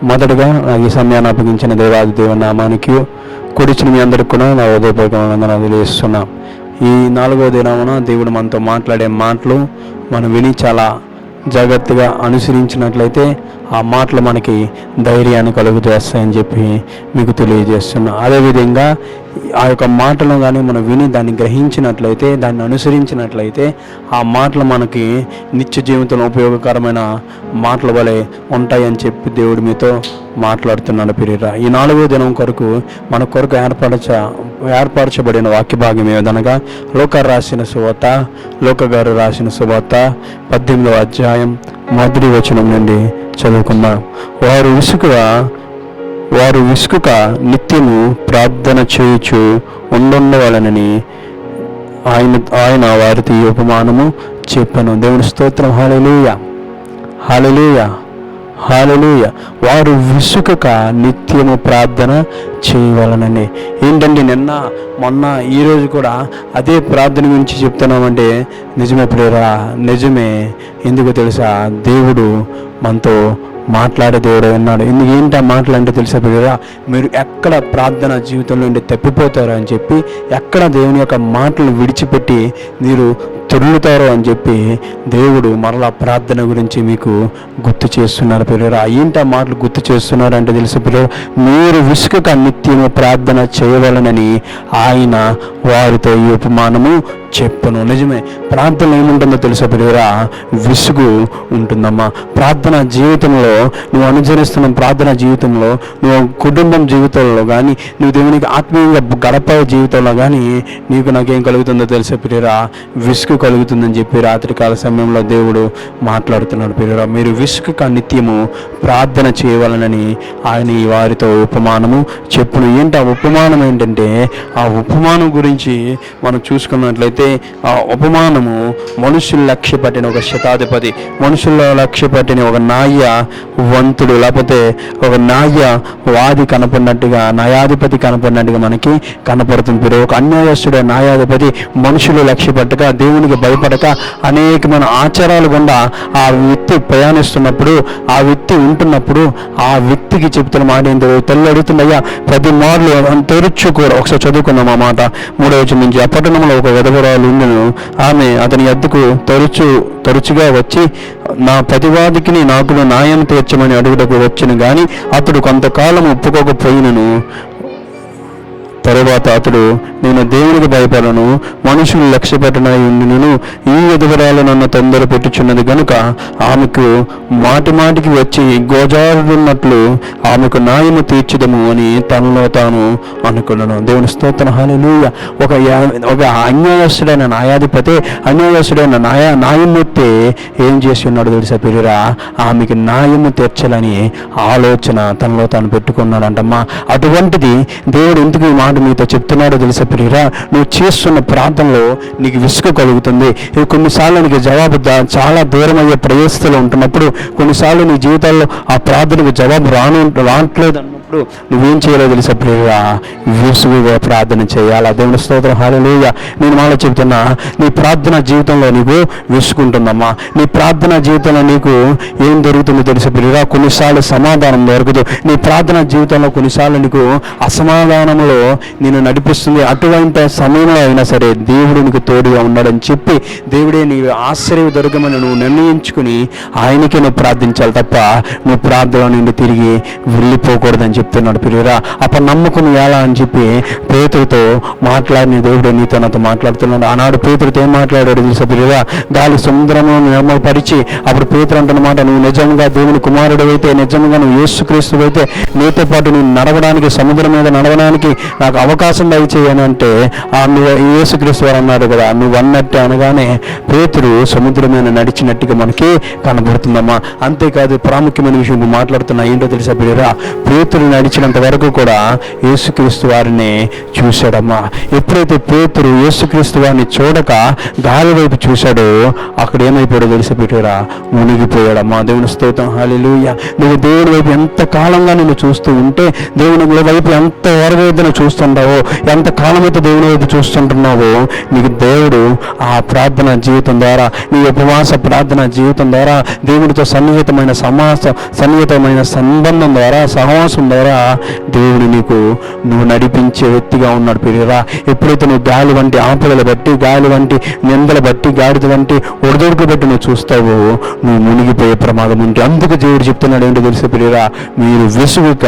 మొదటగా నాకు ఈ సమయాన్ని అప్పగించిన దేవాది దేవుని నామానికి కూడిచిన మీ అందరికి కూడా నా హృదయపూర్వకంగా తెలియజేస్తున్నాం. ఈ 4వ దినమున దేవుడు మనతో మాట్లాడే మాటలు మనం విని చాలా జాగ్రత్తగా అనుసరించినట్లయితే ఆ మాటలు మనకి ధైర్యాన్ని కలుగు చేస్తాయని చెప్పి మీకు తెలియజేస్తున్నా. అదేవిధంగా ఆ యొక్క మాటలను కానీ మనం విని దాన్ని గ్రహించినట్లయితే, దాన్ని అనుసరించినట్లయితే ఆ మాటలు మనకి నిత్య జీవితంలో ఉపయోగకరమైన మాటల వలె ఉంటాయని చెప్పి దేవుడు మీతో మాట్లాడుతున్నాడు ప్రియరా. ఈ 4వ దినం కొరకు మన కొరకు ఏర్పరచబడిన వాక్య భాగం ఏదనగా లోక గారు రాసిన సువార్త 18వ అధ్యాయం 1వ వచనం నుండి చదువుకుందాం. వారు విసుక నిత్యము ప్రార్థన చేయుచు ఉండవలనని ఆయన వారితో ఈ ఉపమానము చెప్పాను. దేవుని స్తోత్రం. హల్లెలూయా, హల్లెలూయా, హల్లెలూయా. వారు విసుకక నిత్యము ప్రార్థన చేయవలనని. ఏంటంటే నిన్న మొన్న ఈరోజు కూడా అదే ప్రార్థన గురించి చెప్తున్నామంటే నిజమే ప్రియరా, నిజమే. ఎందుకు తెలుసా? దేవుడు మనతో మాట్లాడే దేవుడు అన్నాడు. ఏంటి ఆ మాటలు అంటే తెలుసా ప్రియరా? మీరు ఎక్కడ ప్రార్థన జీవితంలో నుండి తప్పిపోతారో అని చెప్పి, ఎక్కడ దేవుని యొక్క మాటలు విడిచిపెట్టి మీరు తొలుతారో అని చెప్పి దేవుడు మరలా ప్రార్థన గురించి మీకు గుర్తు చేస్తున్నారు ప్రియరా. ఏంటి ఆ మాటలు గుర్తు చేస్తున్నారు అంటే తెలుసా ప్రియరా? మీరు విసుకక నిత్యము ప్రార్థన చేయవలనని ఆయన వారితో ఈ ఉపమానము చెప్పను. నిజమే, ప్రార్థన ఏముంటుందో తెలుసా ప్రియరా? విసుగు ఉంటుందమ్మా. ప్రార్థన జీవితంలో నువ్వు అనుసరిస్తున్న ప్రార్థన జీవితంలో, నువ్వు కుటుంబం జీవితంలో కానీ, నువ్వు దేవునికి ఆత్మీయంగా గడపే జీవితంలో కానీ నాకేం కలుగుతుందో తెలుసా ప్రియరా? విసుగు కలుగుతుందని చెప్పి రాత్రికాల సమయంలో దేవుడు మాట్లాడుతున్నాడు ప్రియరా. మీరు విసుకక నిత్యము ప్రార్థన చేయవలనని ఆయన వారితో ఉపమానము చెప్పును. ఏంటి ఆ ఉపమానం ఏంటంటే, ఆ ఉపమానం గురించి మనం చూసుకున్నట్లయితే ఆ ఉపమానము మనుషులు లక్ష్య పట్టిన ఒక శతాధిపతి, మనుషుల్లో లక్ష్య పట్టిన ఒక న్యాయవంతుడు, లేకపోతే ఒక న్యాయవాది కనపడినట్టుగా, న్యాయాధిపతి కనపడినట్టుగా మనకి కనపడుతుంది. ఒక అన్యాయస్తుడే న్యాయాధిపతి మనుషులు లక్ష్య పట్టక, దేవునికి భయపడక, అనేకమైన ఆచారాలు గుండా ఆ వ్యక్తి ప్రయాణిస్తున్నప్పుడు, ఆ వ్యక్తి ఉంటున్నప్పుడు ఆ వ్యక్తికి చెప్తున్న మాట ఏంటో తల్లి అడుగుతుందయ్యా 10 మార్లు తెరుచుకోరు. ఒకసారి చదువుకున్నాం ఆ మాట 3వ వచనం నుంచి. ఆ పట్టణంలో ఒక విధవరాలు ఉండెను. ఆమె అతని యొద్దకు తరచుగా వచ్చి నా ప్రతివాదికి నాకు న్యాయం తీర్చమని అడుగుటకు వచ్చును గాని అతడు కొంతకాలం ఒప్పుకోకపోయినను. తరువాత అతడు, నేను దేవునికి భయపడను, మనుషులు లక్ష్య పెట్టనను, ఈ విధవరాలు నన్ను తొందర పెట్టుచున్నది కనుక ఆమెకు మాటికి వచ్చి గోజారున్నట్లు ఆమెకు న్యాయము తీర్చుదము అని తనలో తాను అనుకున్నాను. దేవుని స్తోత్రం. హల్లెలూయా. ఒక అన్యాయస్తుడైన న్యాయాధిపతి, అన్యాయస్తుడైన న్యాయమూర్తి ఏం చేసి ఉన్నాడు తెలుసా ప్రియరా? ఆమెకి న్యాయము తీర్చాలని ఆలోచన తనలో తాను పెట్టుకున్నాడంటమ్మా. అటువంటిది దేవుడు ఎందుకు ఈ మాట మీతో చెప్తున్నాడో తెలుసా ప్రియరా? నువ్వు చేస్తున్న ప్రార్థనలో నీకు విసుగు కలుగుతుంది. కొన్నిసార్లు నీకు జవాబు చాలా దూరం అయ్యే ప్రయత్నంలో ఉంటున్నప్పుడు, కొన్నిసార్లు నీ జీవితాల్లో ఆ ప్రార్థనకు జవాబు రావట్లేదు అన్నప్పుడు నువ్వేం చేయాలో తెలుసా ప్రియరా? విసుగుగా ప్రార్థన చేయాలి. దేవుని స్తోత్రం. హల్లెలూయా. నేను మాట చెప్తున్నా, నీ ప్రార్థన జీవితంలో నీకు విసుగుంటుందమ్మా. నీ ప్రార్థన జీవితంలో నీకు ఏం దొరుకుతుందో తెలుసా ప్రియరా? కొన్నిసార్లు సమాధానం దొరకదు. నీ ప్రార్థన జీవితంలో కొన్నిసార్లు నీకు అసమాధానంలో నేను నడిపిస్తుంది. అటువంటి సమయంలో అయినా సరే దేవుడు నీకు తోడుగా ఉన్నాడని చెప్పి, దేవుడే నీ ఆశ్చర్య దొరకమని నువ్వు నిర్ణయించుకుని ఆయనకే నువ్వు ప్రార్థించాలి తప్ప నువ్వు ప్రార్థన నుండి తిరిగి వెళ్ళిపోకూడదని చెప్తున్నాడు ప్రియరా. నమ్ముకుని ఎలా అని చెప్పి పేతురుతో మాట్లాడిన దేవుడు నీతో నాతో మాట్లాడుతున్నాడు. ఆనాడు పేతురుతో ఏం మాట్లాడాడు తెలుసా ప్రియరా? గాలి సముద్రంలో నిర్మలపరిచి అప్పుడు పేతురు అంటున్నమాట, నువ్వు నిజంగా దేవుని కుమారుడు అయితే, నిజంగా నువ్వు యేసుక్రీస్తు అయితే, నీతో పాటు నేను నడవడానికి, సముద్రం మీద నడవడానికి నాకు అవకాశం దయచేయని అంటే నువ్వు యేసుక్రీస్తు వారు అన్నాడు కదా, నువ్వు అన్నట్టే అనగానే పేతురు సముద్రం మీద నడిచినట్టుగా మనకి కనబడుతుందమ్మా. అంతేకాదు, ప్రాముఖ్యమైన విషయం మాట్లాడుతున్నా ఏంటో తెలుసా ప్రియరా? పేతురు పేతురు నడిచినంత వరకు కూడా యేసుక్రీస్తు వారిని చూశాడమ్మా. ఎప్పుడైతే పేతురు యేసుక్రీస్తు వారిని చూడక గాలి వైపు చూశాడో అక్కడ ఏమైపోయాడో తెలిసి పెట్టారా, మునిగిపోయాడమ్మా. దేవుని స్తోత్రం, హల్లెలూయా. నువ్వు దేవుని వైపు ఎంత కాలంగా నువ్వు చూస్తూ ఉంటే, దేవుని వైపు ఎంత వరవేదన చూస్తుంటావో, ఎంత కాలమైతే దేవుని వైపు చూస్తుంటున్నావో, నీకు దేవుడు ఆ ప్రార్థన జీవితం ద్వారా, నీ ఉపవాస ప్రార్థన జీవితం ద్వారా, దేవుడితో సన్నిహితమైన సన్నిహితమైన సంబంధం ద్వారా, సహవాసం ద్వారా దేవుడు నువ్వు నడిపించే వ్యక్తిగా ఉన్నాడు ప్రియరా. ఎప్పుడైతే నువ్వు గాలి వంటి ఆపదలు బట్టి, గాలి వంటి నిందలు బట్టి, గాడిద వంటి ఒడిదొడుకు బట్టి నువ్వు చూస్తావో నువ్వు మునిగిపోయే ప్రమాదం ఉంది. అందుకు దేవుడు చెప్తున్నాడు ఏంటో తెలిసే ప్రియరా, మీరు విసుగుక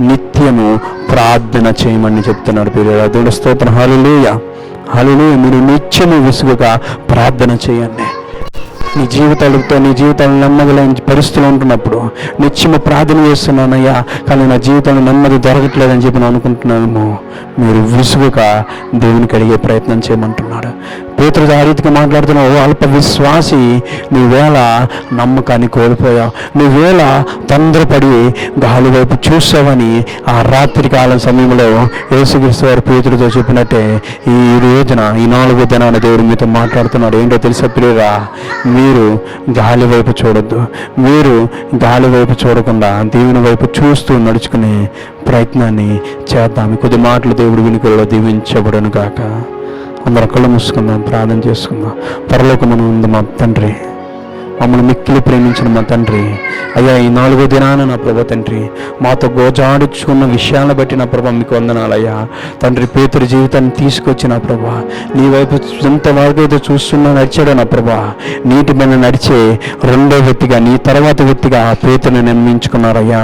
నిత్యము ప్రార్థన చేయమని చెప్తున్నాడు ప్రియరా. దేవుడి స్తోత్రం, హల్లెలూయా, హల్లెలూయా. మీరు నిత్యము విసుగుక ప్రార్థన చేయండి. నీ జీవితాలు నెమ్మదిలేని పరిస్థితులు ఉంటున్నప్పుడు నిత్యము ప్రార్థన చేస్తున్నానయ్యా, కానీ నా జీవితంలో నెమ్మది దొరకట్లేదని చెప్పి నేను అనుకుంటున్నాను. మీరు విసుగుక దేవునికి అడిగే ప్రయత్నం చేయమంటున్నాడు. పేతురు ఆ రీతిగా మాట్లాడుతున్నావు, ఓ అల్ప విశ్వాసి, నీవేళ నమ్మకాన్ని కోల్పోయావు, నువ్వేళ తొందరపడి గాలి వైపు చూసావని ఆ రాత్రి కాలం సమయంలో యేసుక్రీస్తు వారు పేతురుతో చెప్పినట్టే ఈ రోజున, ఈ 4వ దినాన దేవుడు మీతో మాట్లాడుతున్నాడు. ఏంటో తెలిసే ప్రియరా, మీరు గాలి వైపు చూడొద్దు. మీరు గాలి వైపు చూడకుండా దేవుని వైపు చూస్తూ నడుచుకునే ప్రయత్నాన్ని చేద్దాం. కొద్ది మాటలు దేవుడు వినికిలో దీవించబడును గాక. అందరూ కళ్ళు మూసుకుందాం, ప్రార్థన చేసుకుందాం. పరలోకమున ఉంది మా తండ్రి, మమ్మల్ని మిక్కిలి ప్రేమించిన మా తండ్రి, అయ్యా ఈ 4వ దినాన నా ప్రభా తండ్రి మాతో గోజాడుచుకున్న విషయాలను బట్టి నా ప్రభా మీకు వందనాలయ్యా. తండ్రి పేతురు జీవితాన్ని తీసుకొచ్చి నా ప్రభా నీ వైపు ఎంతవరకు అయితే చూస్తున్నా నడిచాడో నా ప్రభా, నీటి మీద నడిచే రెండో వ్యక్తిగా, నీ తర్వాత వ్యక్తిగా ఆ పేతురుని నిర్మించుకున్నారయ్యా.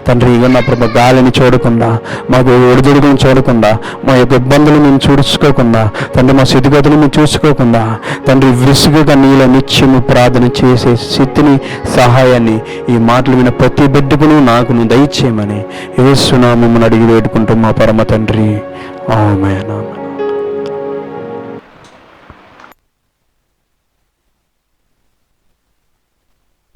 తండ్రి ఇక నా ప్రభా గాలిని చూడకుండా, మాకు ఒడిదుడుగుని చూడకుండా, మా యొక్క ఇబ్బందులు మేము చూసుకోకుండా, తండ్రి మా స్థితిగతులు మేము చూసుకోకుండా, తండ్రి విసుగుగా నీలో నిత్యము ప్రార్థన చేసే స్థితిని, సహాయాన్ని ఈ మాటలు విన్న ప్రతి బిడ్డకును నాకును దయచేయమని యేసు నామమున అడిగి వేడుకుంటూ మా పరమ తండ్రి, ఆమేన్.